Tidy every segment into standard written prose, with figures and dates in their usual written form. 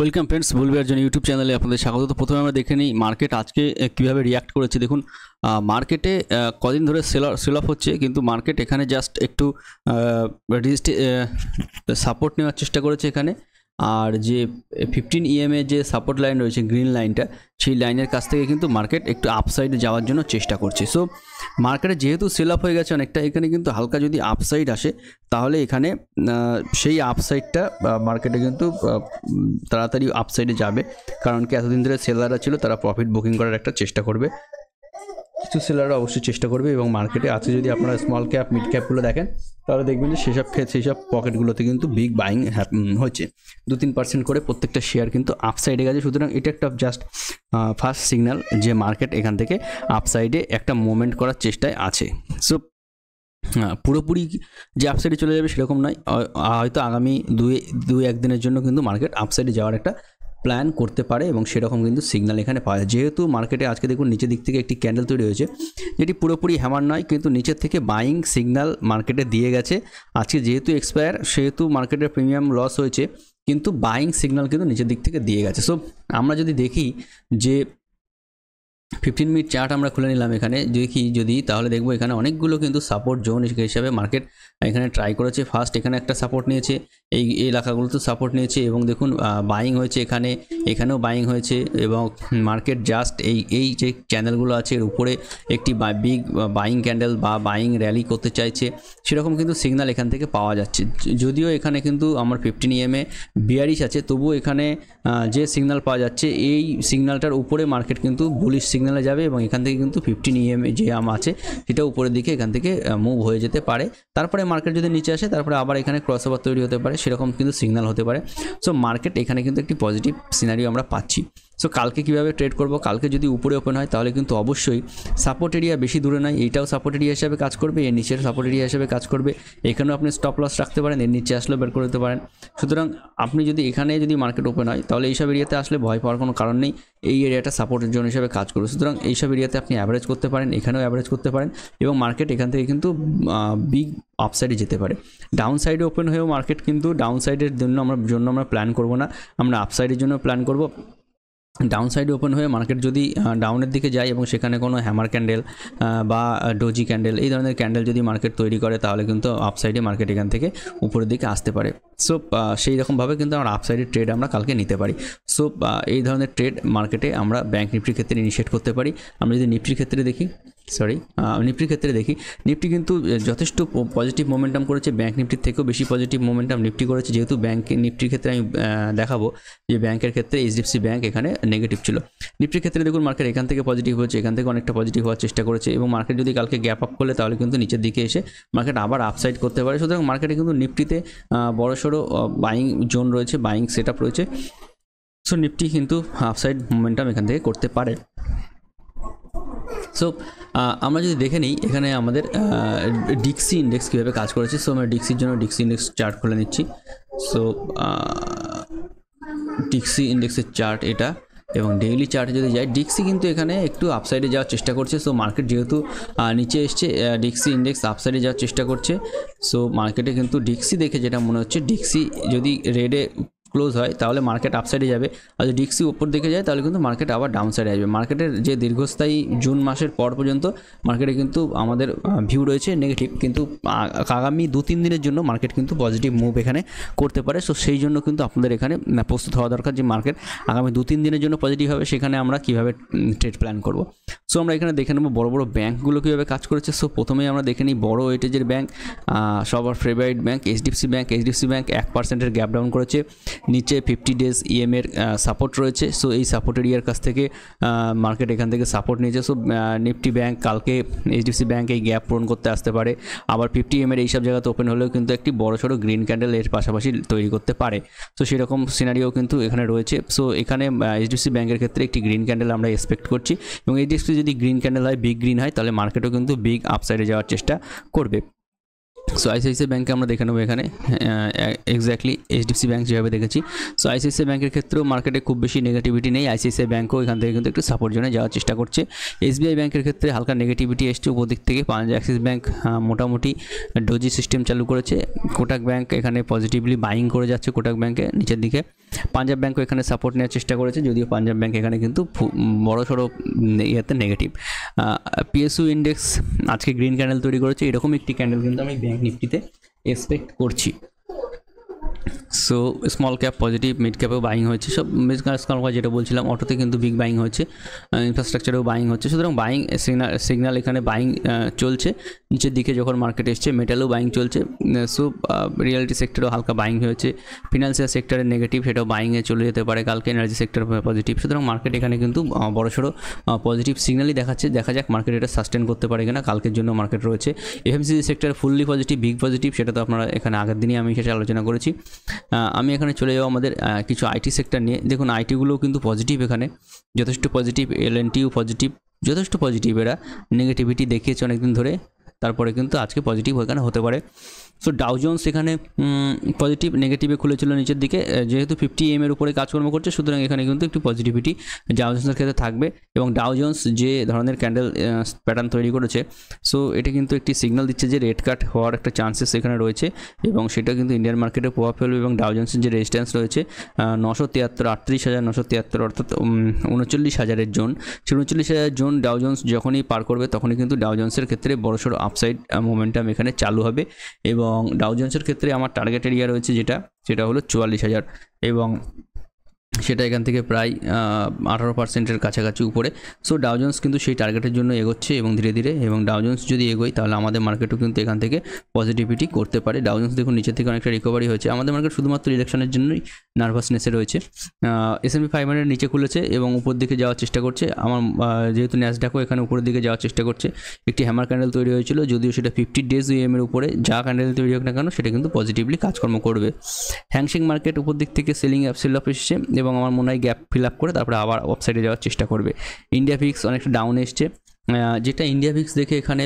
Welcome friends, বুলবিয়ার জন্য YouTube চ্যানেলে আপনাদের স্বাগত। তো প্রথমে আমরা দেখে নিই মার্কেট আজকে কীভাবে রিয়াক্ট করেছে। দেখুন, মার্কেটে কদিন ধরে সেল অফ হচ্ছে, কিন্তু মার্কেট এখানে জাস্ট একটু সাপোর্ট নেওয়ার চেষ্টা করেছে এখানে। আর যে 15 EMA যে সাপোর্ট লাইন রয়েছে, গ্রিন লাইনটা, সেই লাইনের কাছ থেকে কিন্তু মার্কেট একটু আপসাইডে যাওয়ার জন্য চেষ্টা করছে। সো মার্কেটে যেহেতু সেল অফ হয়ে গেছে অনেকটা, এখানে কিন্তু হালকা যদি আপসাইড আসে তাহলে এখানে সেই আপসাইডটা মার্কেটে কিন্তু তাড়াতাড়ি আপসাইডে যাবে, কারণ কি এতদিন ধরে সেলাররা ছিল, তারা প্রফিট বুকিং করার একটা চেষ্টা করবে। কিছু সেলাররা অবশ্যই চেষ্টা করবে, এবং মার্কেটে আছে যদি আপনারা স্মল ক্যাপ মিড ক্যাপগুলো দেখেন তাহলে দেখবেন যে সেই সব পকেটগুলোতে কিন্তু বিগ বাইং হচ্ছে। 2-3% করে প্রত্যেকটা শেয়ার কিন্তু আপসাইডে গেছে। সুতরাং এটা একটা জাস্ট ফার্স্ট সিগন্যাল যে মার্কেট এখান থেকে আপসাইডে একটা মুভমেন্ট করার চেষ্টায় আছে। সো পুরোপুরি যে আপসাইডে চলে যাবে সেরকম নয়, হয়তো আগামী দুই এক দিনের জন্য কিন্তু মার্কেট আপসাইডে যাওয়ার একটা প্ল্যান করতে পারে, এবং সেরকম কিন্তু সিগন্যাল এখানে পাওয়া যায়। যেহেতু মার্কেটে আজকে দেখুন নিচের দিক থেকে একটি ক্যান্ডেল তৈরি হয়েছে, যেটি পুরোপুরি হ্যামার নয়, কিন্তু নিচের থেকে বাইং সিগন্যাল মার্কেটে দিয়ে গেছে। আজকে যেহেতু এক্সপায়ার, সেহেতু মার্কেটের প্রিমিয়াম লস হয়েছে, কিন্তু বাইং সিগন্যাল কিন্তু নিচের দিক থেকে দিয়ে গেছে। সো আমরা যদি দেখি যে 15 মিনিট চার্ট আমরা খুলে নিলাম, এখানে দেখি যদি, তাহলে দেখবো এখানে অনেকগুলো কিন্তু সাপোর্ট জোন হিসাবে মার্কেট এখানে ট্রাই করেছে। ফার্স্ট এখানে একটা সাপোর্ট নিয়েছে, এই এলাকাগুলোতে সাপোর্ট নিয়েছে, এবং দেখুন বাইং হয়েছে এখানেও বাইং হয়েছে, এবং মার্কেট জাস্ট এই যে চ্যানেলগুলো আছে এর উপরে একটি বিগ বাইং ক্যান্ডেল বা বাইং র্যালি করতে চাইছে, সেরকম কিন্তু সিগন্যাল এখান থেকে পাওয়া যাচ্ছে। যদিও এখানে কিন্তু আমার 15 EMA বিয়ারিশ আছে, তবুও এখানে যে সিগন্যাল পাওয়া যাচ্ছে এই সিগন্যালটার উপরে মার্কেট কিন্তু বুলিশ সিগন্যালে যাবে, এবং এখান থেকে কিন্তু 15 EMA যে আছে সেটা উপরের দিকে এখান থেকে মুভ হয়ে যেতে পারে। তারপরে মার্কেট যদি নিচে আসে তারপরে আবার এখানে ক্রস ওভার তৈরি হতে পারে, সেরকম কিন্তু সিগন্যাল হতে পারে। সো মার্কেট এখানে কিন্তু একটি পজিটিভ সিনারিও আমরা পাচ্ছি। সো কালকে কীভাবে ট্রেড করব, কালকে যদি উপরে ওপেন হয় তাহলে কিন্তু অবশ্যই সাপোর্ট এরিয়া বেশি দূরে নয়, এইটাও সাপোর্ট এরিয়া হিসাবে কাজ করবে, এর নিচের সাপোর্ট এরিয়া হিসাবে কাজ করবে। এখানেও আপনি স্টপ লস রাখতে পারেন, এর নিচে আসলেও বের করে দিতে পারেন। সুতরাং আপনি যদি এখানে যদি মার্কেট ওপেন হয় তাহলে এইসব এরিয়াতে আসলে ভয় পাওয়ার কোনো কারণ নেই, এই এরিয়াটা সাপোর্টের জোন হিসাবে কাজ করবে। সুতরাং এইসব এরিয়াতে আপনি অ্যাভারেজ করতে পারেন, এখানেও অ্যাভারেজ করতে পারেন, এবং মার্কেট এখান থেকে কিন্তু বিগ আপসাইডে যেতে পারে। ডাউন সাইডে ওপেন হয়েও মার্কেট কিন্তু ডাউন সাইডের জন্য আমরা প্ল্যান করব না, আমরা আপসাইডের জন্য প্ল্যান করব। ডাউন সাইডে ওপেন হয়ে মার্কেট যদি ডাউনের দিকে যায় এবং সেখানে কোনো হ্যামার ক্যান্ডেল বা ডোজি ক্যান্ডেল এই ধরনের ক্যান্ডেল যদি মার্কেট তৈরি করে তাহলে কিন্তু আপসাইডে মার্কেট এখান থেকে উপরের দিকে আসতে পারে। সো সেই রকমভাবে কিন্তু আমরা আপসাইডের ট্রেড আমরা কালকে নিতে পারি। সো এই ধরনের ট্রেড মার্কেটে আমরা ব্যাঙ্ক নিফটির ক্ষেত্রে ইনিশিয়েট করতে পারি। আমরা যদি নিফটির ক্ষেত্রে দেখি, নিফটি কিন্তু যথেষ্ট পজিটিভ মোমেন্টাম করেছে, ব্যাঙ্ক নিফটির থেকেও বেশি পজিটিভ মোমেন্টাম নিফটি করেছে। যেহেতু ব্যাঙ্ক নিফটির ক্ষেত্রে আমি দেখাবো যে ব্যাংকের ক্ষেত্রে HDFC ব্যাঙ্ক এখানে নেগেটিভ ছিল। নিফটির ক্ষেত্রে দেখুন মার্কেট এখান থেকে পজিটিভ হয়েছে, এখান থেকে অনেকটা পজিটিভ হওয়ার চেষ্টা করেছে, এবং মার্কেট যদি কালকে গ্যাপ আপ করলে তাহলে কিন্তু নিচের দিকে এসে মার্কেট আবার আপসাইড করতে পারে। সুতরাং মার্কেটে কিন্তু নিফটিতে বড়সড় বাইং জোন রয়েছে, বাইং সেট আপ রয়েছে। সো নিফটি কিন্তু আপসাইড মোমেন্টাম এখান থেকে করতে পারে। সো আমরা যদি দেখে নিই এখানে আমাদের ডিক্সি ইন্ডেক্স কীভাবে কাজ করেছে। সো আমরা ডিক্সির জন্য ডিক্সি ইন্ডেক্স চার্ট খুলে নিচ্ছি। সো ডিক্সি ইন্ডেক্সের চার্ট এটা, এবং ডেইলি চার্টে যদি যাই, ডিক্সি কিন্তু এখানে একটু আপসাইডে যাওয়ার চেষ্টা করছে। সো মার্কেট যেহেতু নিচে এসছে, ডিক্সি ইন্ডেক্স আপসাইডে যাওয়ার চেষ্টা করছে। সো মার্কেটে কিন্তু ডিক্সি দেখে যেটা মনে হচ্ছে, ডিক্সি যদি রেডে ক্লোজ হয় তাহলে মার্কেট আপসাইডে যাবে, আর যদি ডিক্সি উপর দিকে যায় তাহলে কিন্তু মার্কেট আবার ডাউন সাইডে আসবে। মার্কেটের যে দীর্ঘস্থায়ী জুন মাসের পর পর্যন্ত মার্কেটে কিন্তু আমাদের ভিউ রয়েছে নেগেটিভ, কিন্তু আগামী 2-3 দিনের জন্য মার্কেট কিন্তু পজিটিভ মুভ এখানে করতে পারে। সো সেই জন্য কিন্তু আপনাদের এখানে প্রস্তুত হওয়া দরকার যে মার্কেট আগামী 2-3 দিনের জন্য পজিটিভ হবে, সেখানে আমরা কীভাবে ট্রেড প্ল্যান করব। সো আমরা এখানে দেখে নেব বড় বড় ব্যাঙ্কগুলো কীভাবে কাজ করেছে। সো প্রথমেই আমরা দেখে নিই বড় ওয়েটেজের ব্যাঙ্ক, সবার favourite bank HDFC bank 1% gap down করেছে, নিচে 50 ডেজ EM-এর সাপোর্ট রয়েছে। সো এই সাপোর্ট এরিয়ার কাছ থেকে মার্কেট এখান থেকে সাপোর্ট নিয়েছে। সো নিফটি ব্যাঙ্ক কালকে HDFC ব্যাঙ্ক এই গ্যাপ পূরণ করতে আসতে পারে, আবার 50 EM-এর এইসব জায়গাতে ওপেন হলেও কিন্তু একটি বড়সড় গ্রিন ক্যান্ডেল এর পাশাপাশি তৈরি করতে পারে। সো সেরকম সিনারিও কিন্তু এখানে রয়েছে। সো এখানে HDFC ব্যাঙ্কের ক্ষেত্রে একটি গ্রিন ক্যান্ডেল আমরা এক্সপেক্ট করছি, এবং HDFC যদি গ্রিন ক্যান্ডেল হয়, বিগ গ্রিন হয়, তাহলে মার্কেটও কিন্তু বিগ আপসাইডে যাওয়ার চেষ্টা করবে। সো আইসিআইসিআই ব্যাঙ্কে আমরা দেখে নেবো এখানে এক্স্যাক্টলি এইচডিএফসি ব্যাঙ্ক যেভাবে দেখেছি। সো আইসিআইসিআই ব্যাঙ্কের ক্ষেত্রেও মার্কেটে খুব বেশি নেগেটিভিটি নেই। আইসিআইসিআই ব্যাঙ্কও এখান থেকে কিন্তু একটু সাপোর্ট জোনে যাওয়ার চেষ্টা করছে। এসবিআই ব্যাঙ্কের ক্ষেত্রে হালকা নেগেটিভিটি এসছে উপর দিক থেকে। অ্যাক্সিস ব্যাঙ্ক মোটামুটি ডোজি সিস্টেম চালু করেছে। কোটাক ব্যাঙ্ক এখানে পজিটিভলি বাইং করে যাচ্ছে কোটাক ব্যাঙ্কে নিচের দিকে। পাঞ্জাব ব্যাঙ্কও এখানে সাপোর্ট নেওয়ার চেষ্টা করেছে, যদিও পাঞ্জাব ব্যাঙ্ক এখানে কিন্তু বড় সড়ো ইয়েতে নেগেটিভ। পিএসইউ ইন্ডেক্স আজকে গ্রিন ক্যান্ডেল তৈরি করেছে, এরকম একটি ক্যান্ডেল কিন্তু আমি ব্যাঙ্ক নিফটিতে এক্সপেক্ট করছি। So small cap positive, mid ক্যাপেও বাইং হয়েছে, সব স্মল ক্যাপ যেটা বলছিলাম অটোতে কিন্তু বিগ বাইং হচ্ছে, ইনফ্রাস্ট্রাকচারেও বাইং হচ্ছে। সুতরাং বাইং সিগন্যাল এখানে বাইং চলছে। নিচের দিকে যখন মার্কেট এসছে মেটালেও বাইং চলছে। সো রিয়েলিটি সেক্টরেও হালকা বাইং হয়েছে। ফিনান্সিয়াল সেক্টরের নেগেটিভ, সেটাও বাইংয়ে চলে যেতে পারে কালকে। Energy sector positive. সুতরাং মার্কেট এখানে কিন্তু বড়সড় পজিটিভ সিগন্যালই দেখাচ্ছে। দেখা যাক মার্কেট এটা সাস্টেন করতে পারে কিনা, কালকের জন্য মার্কেট রয়েছে। FMCG sector fully positive, big positive, সেটা তো আপনারা এখানে আগের দিনই আমি সেটা আলোচনা করেছি। আমি এখানে চলে যাবো আমাদের কিছু আইটি সেক্টর নিয়ে। দেখুন আইটিগুলোও কিন্তু পজিটিভ, এখানে যথেষ্ট পজিটিভ। এলএনটিও পজিটিভ, যথেষ্ট পজিটিভ। এরা নেগেটিভিটি দেখিয়েছে অনেকদিন ধরে, তারপরে কিন্তু আজকে পজিটিভ এখানে হতে পারে। সো ডাউ জোন্স এখানে পজিটিভ, নেগেটিভে খুলেছিল নিচের দিকে, যেহেতু 50 EM এর উপরে কাজকর্ম করছে, সুতরাং এখানে কিন্তু একটু পজিটিভিটি ডাউ জোন্সের ক্ষেত্রে থাকবে। এবং ডাউ জোন্স যে ধরনের ক্যান্ডেল প্যাটার্ন তৈরি করেছে, সো এটা কিন্তু একটি সিগন্যাল দিচ্ছে যে রেড কাট হওয়ার একটা চান্সেস এখানে রয়েছে, এবং সেটা কিন্তু ইন্ডিয়ান মার্কেটে প্রভাব ফেলবে। এবং ডাউ জোন্সের যে রেজিস্ট্যান্স রয়েছে 973, 38,973, অর্থাৎ 39,000-এর জোন, সেই 39,000 জোন ডাউ জোন্স যখনই পার করবে তখনই কিন্তু ডাউ জোন্সের ক্ষেত্রে বড়সড় আপসাইড মোমেন্টাম এখানে চালু হবে। এবং ডাউ জোন্সের ক্ষেত্রে আমার টার্গেট এরিয়া রয়েছে যেটা হলো 44,000, এবং সেটা এখান থেকে প্রায় 18%-এর কাছাকাছি উপরে। সো ডাউ জোন্স কিন্তু সেই টার্গেটের জন্য এগোচ্ছে এবং ধীরে ধীরে, এবং ডাউ জোন্স যদি এগোয় তাহলে আমাদের মার্কেটও কিন্তু এখান থেকে পজিটিভিটি করতে পারে। ডাউ জোন্স দেখুন নিচের থেকে অনেকটা রিকভারি হয়েছে। আমাদের মার্কেট শুধুমাত্র ইলেকশনের জন্যই নার্ভাসনেসে রয়েছে। S&P 500 নিচে খুলেছে এবং উপর দিকে যাওয়ার চেষ্টা করছে। আমার যেহেতু ন্যাসডাকও এখানে উপরের দিকে যাওয়ার চেষ্টা করছে। একটি হ্যামার ক্যান্ডেল তৈরি হয়েছিল, যদিও সেটা 50 ডেজ EM এর উপরে যা ক্যান্ডেল তৈরি হোক না কেন সেটা কিন্তু পজিটিভলি কাজকর্ম করবে। হ্যাংসেং মার্কেট উপর দিক থেকে সেল অফ এসছে, এবং আমার মনে হয় গ্যাপ ফিল আপ করে তারপরে আবার অফসাইডে যাওয়ার চেষ্টা করবে। ইন্ডিয়া ভিক্স অনেকটা ডাউন এসছে, যেটা ইন্ডিয়া ভিক্স দেখে এখানে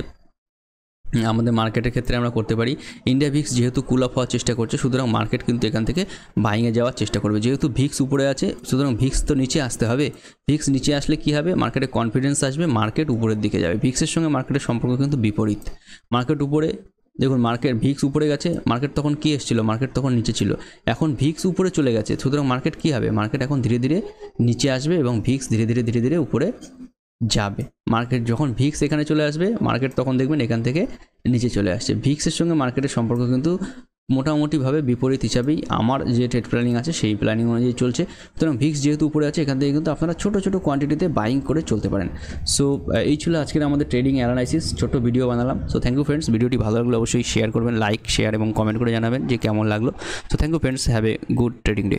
আমাদের মার্কেটের ক্ষেত্রে আমরা করতে পারি। ইন্ডিয়া ভিক্স যেহেতু কুল অফ হওয়ার চেষ্টা করছে, সুতরাং মার্কেট কিন্তু এখান থেকে বাইংয়ে যাওয়ার চেষ্টা করবে। যেহেতু ভিক্স উপরে আছে, সুতরাং ভিক্স তো নিচে আসতে হবে। ভিক্স নিচে আসলে কি হবে, মার্কেটে কনফিডেন্স আসবে, মার্কেট উপরের দিকে যাবে। ভিক্সের সঙ্গে মার্কেটের সম্পর্ক কিন্তু বিপরীত। মার্কেট উপরে, দেখুন মার্কেট ভিক্স উপরে গেছে, মার্কেট তখন কি এসেছিল, মার্কেট তখন নিচে ছিল। এখন ভিক্স উপরে চলে গেছে, সুতরাং মার্কেট কি হবে, মার্কেট এখন ধীরে ধীরে নিচে আসবে এবং ভিক্স ধীরে ধীরে উপরে যাবে। মার্কেট যখন ভিক্স এখানে চলে আসবে, মার্কেট তখন দেখবেন এখান থেকে নিচে চলে আসছে। ভিক্সের সঙ্গে মার্কেটের সম্পর্ক কিন্তু মোটামুটিভাবে বিপরীত হিসাবেই আমার যে ট্রেড প্ল্যানিং আছে সেই প্ল্যানিং অনুযায়ী চলছে। সুতরাং ভিক্স যেহেতু উপরে আছে, এখান থেকে কিন্তু আপনারা ছোটো ছোটো কোয়ান্টিটিতে বাইং করে চলতে পারেন। সো এই ছিল আজকের আমাদের ট্রেডিং অ্যানালাইসিস, ছোটো ভিডিও বানালাম। সো থ্যাংক ইউ ফ্রেন্ডস, ভিডিওটি ভালো লাগলে অবশ্যই শেয়ার করবেন, লাইক শেয়ার এবং কমেন্ট করে জানাবেন যে কেমন লাগলো। So thank you friends, have a good trading day.